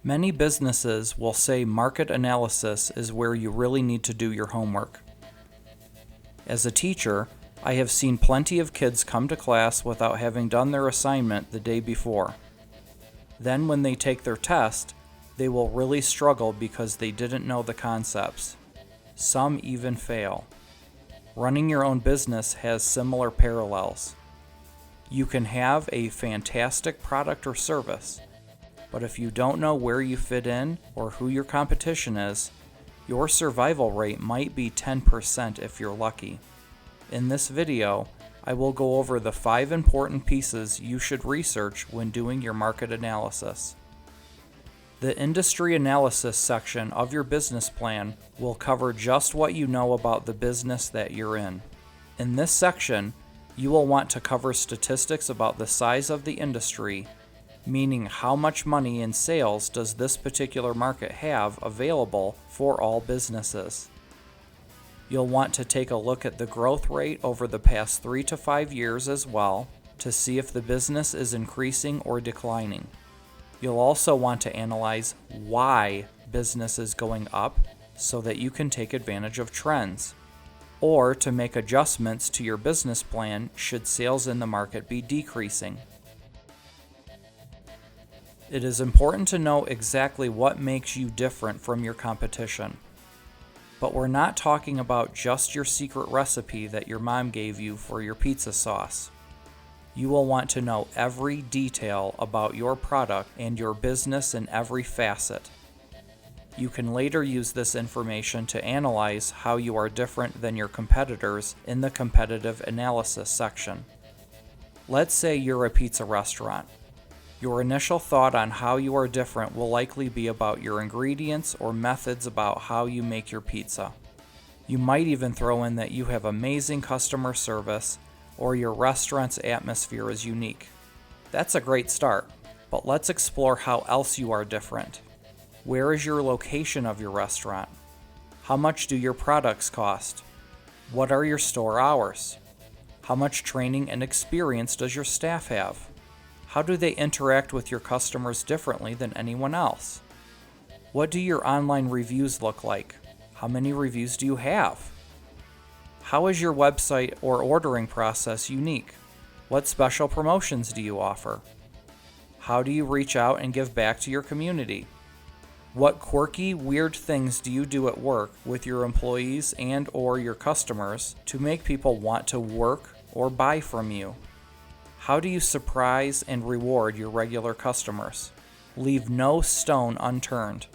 Many businesses will say market analysis is where you really need to do your homework. As a teacher, I have seen plenty of kids come to class without having done their assignment the day before. Then when they take their test, they will really struggle because they didn't know the concepts. Some even fail. Running your own business has similar parallels. You can have a fantastic product or service, but if you don't know where you fit in or who your competition is, your survival rate might be 10% if you're lucky. In this video, I will go over the 5 important pieces you should research when doing your market analysis. The industry analysis section of your business plan will cover just what you know about the business that you're in. In this section, you will want to cover statistics about the size of the industry, meaning how much money in sales does this particular market have available for all businesses. You'll want to take a look at the growth rate over the past 3 to 5 years as well to see if the business is increasing or declining. You'll also want to analyze why business is going up so that you can take advantage of trends, or to make adjustments to your business plan should sales in the market be decreasing. It is important to know exactly what makes you different from your competition. But we're not talking about just your secret recipe that your mom gave you for your pizza sauce. You will want to know every detail about your product and your business in every facet. You can later use this information to analyze how you are different than your competitors in the competitive analysis section. Let's say you're a pizza restaurant. Your initial thought on how you are different will likely be about your ingredients or methods about how you make your pizza. You might even throw in that you have amazing customer service or your restaurant's atmosphere is unique. That's a great start, but let's explore how else you are different. Where is your location of your restaurant? How much do your products cost? What are your store hours? How much training and experience does your staff have? How do they interact with your customers differently than anyone else? What do your online reviews look like? How many reviews do you have? How is your website or ordering process unique? What special promotions do you offer? How do you reach out and give back to your community? What quirky, weird things do you do at work with your employees and or your customers to make people want to work or buy from you? How do you surprise and reward your regular customers? Leave no stone unturned.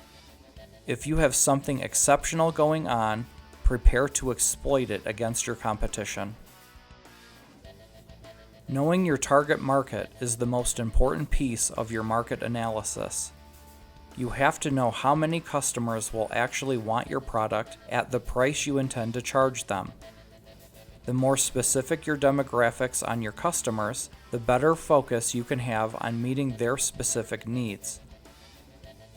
If you have something exceptional going on, prepare to exploit it against your competition. Knowing your target market is the most important piece of your market analysis. You have to know how many customers will actually want your product at the price you intend to charge them. The more specific your demographics on your customers, the better focus you can have on meeting their specific needs.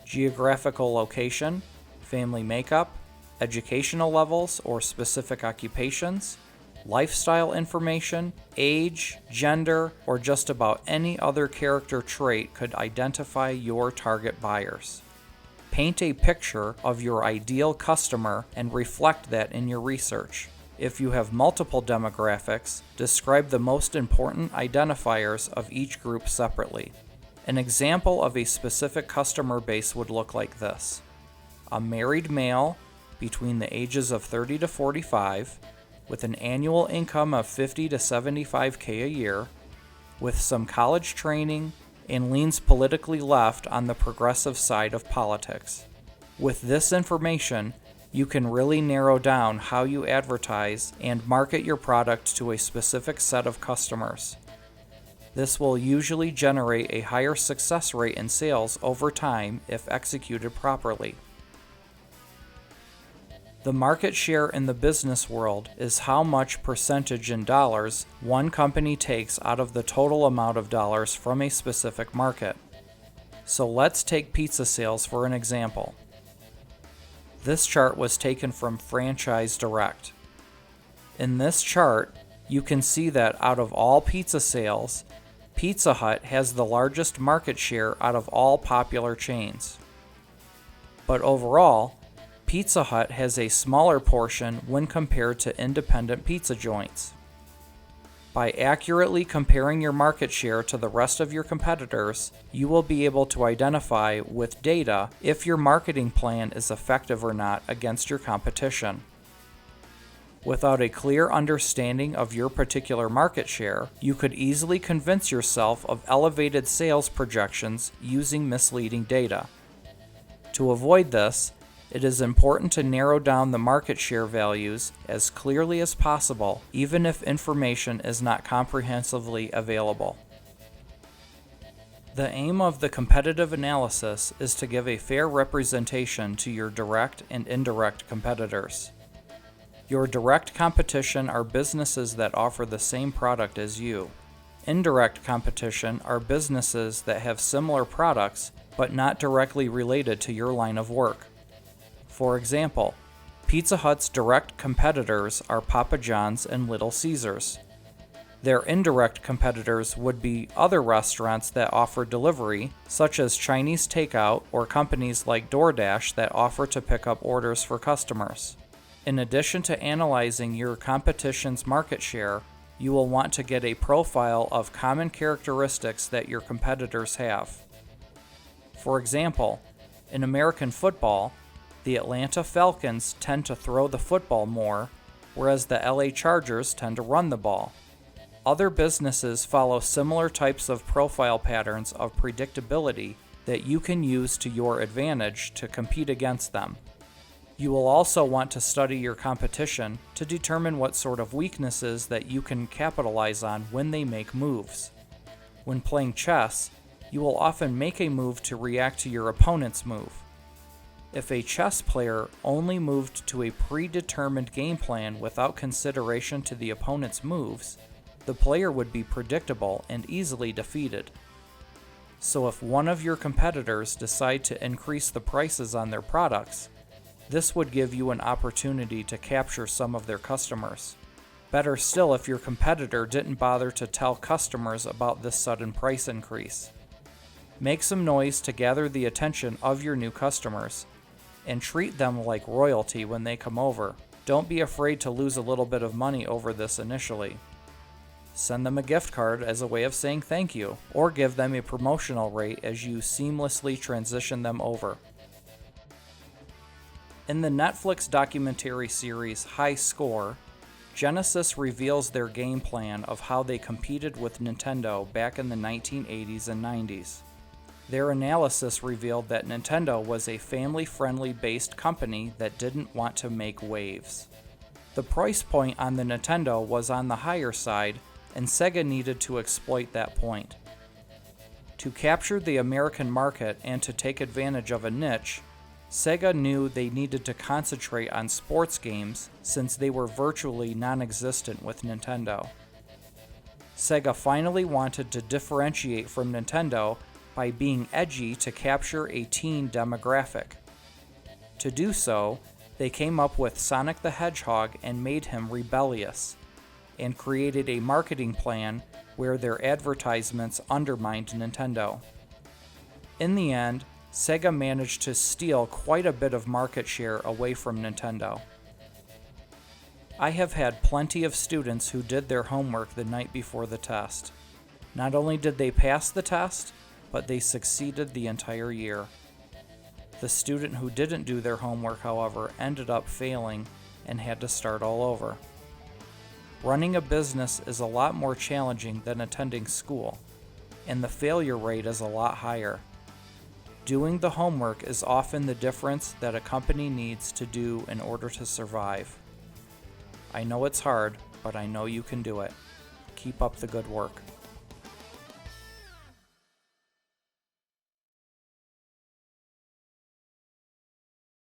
Geographical location, family makeup, educational levels or specific occupations, lifestyle information, age, gender, or just about any other character trait could identify your target buyers. Paint a picture of your ideal customer and reflect that in your research. If you have multiple demographics, describe the most important identifiers of each group separately. An example of a specific customer base would look like this: a married male between the ages of 30 to 45 with an annual income of $50 to $75K a year, with some college training and leans politically left on the progressive side of politics. With this information, you can really narrow down how you advertise and market your product to a specific set of customers. This will usually generate a higher success rate in sales over time if executed properly. The market share in the business world is how much percentage in dollars one company takes out of the total amount of dollars from a specific market. So let's take pizza sales for an example. This chart was taken from Franchise Direct. In this chart, you can see that out of all pizza sales, Pizza Hut has the largest market share out of all popular chains. But overall, Pizza Hut has a smaller portion when compared to independent pizza joints. By accurately comparing your market share to the rest of your competitors, you will be able to identify with data if your marketing plan is effective or not against your competition. Without a clear understanding of your particular market share, you could easily convince yourself of elevated sales projections using misleading data. To avoid this, it is important to narrow down the market share values as clearly as possible, even if information is not comprehensively available. The aim of the competitive analysis is to give a fair representation to your direct and indirect competitors. Your direct competition are businesses that offer the same product as you. Indirect competition are businesses that have similar products but not directly related to your line of work. For example, Pizza Hut's direct competitors are Papa John's and Little Caesars. Their indirect competitors would be other restaurants that offer delivery, such as Chinese takeout or companies like DoorDash that offer to pick up orders for customers. In addition to analyzing your competition's market share, you will want to get a profile of common characteristics that your competitors have. For example, in American football, the Atlanta Falcons tend to throw the football more, whereas the LA Chargers tend to run the ball. Other businesses follow similar types of profile patterns of predictability that you can use to your advantage to compete against them. You will also want to study your competition to determine what sort of weaknesses that you can capitalize on when they make moves. When playing chess, you will often make a move to react to your opponent's move. If a chess player only moved to a predetermined game plan without consideration to the opponent's moves, the player would be predictable and easily defeated. So if one of your competitors decide to increase the prices on their products, this would give you an opportunity to capture some of their customers. Better still if your competitor didn't bother to tell customers about this sudden price increase. Make some noise to gather the attention of your new customers, and treat them like royalty when they come over. Don't be afraid to lose a little bit of money over this initially. Send them a gift card as a way of saying thank you, or give them a promotional rate as you seamlessly transition them over. In the Netflix documentary series High Score, Genesis reveals their game plan of how they competed with Nintendo back in the 1980s and 90s. Their analysis revealed that Nintendo was a family-friendly based company that didn't want to make waves. The price point on the Nintendo was on the higher side, and Sega needed to exploit that point. To capture the American market and to take advantage of a niche, Sega knew they needed to concentrate on sports games since they were virtually non-existent with Nintendo. Sega finally wanted to differentiate from Nintendo by being edgy to capture a teen demographic. To do so, they came up with Sonic the Hedgehog and made him rebellious, and created a marketing plan where their advertisements undermined Nintendo. In the end, Sega managed to steal quite a bit of market share away from Nintendo. I have had plenty of students who did their homework the night before the test. Not only did they pass the test, but they succeeded the entire year. The student who didn't do their homework, however, ended up failing and had to start all over. Running a business is a lot more challenging than attending school, and the failure rate is a lot higher. Doing the homework is often the difference that a company needs to do in order to survive. I know it's hard, but I know you can do it. Keep up the good work.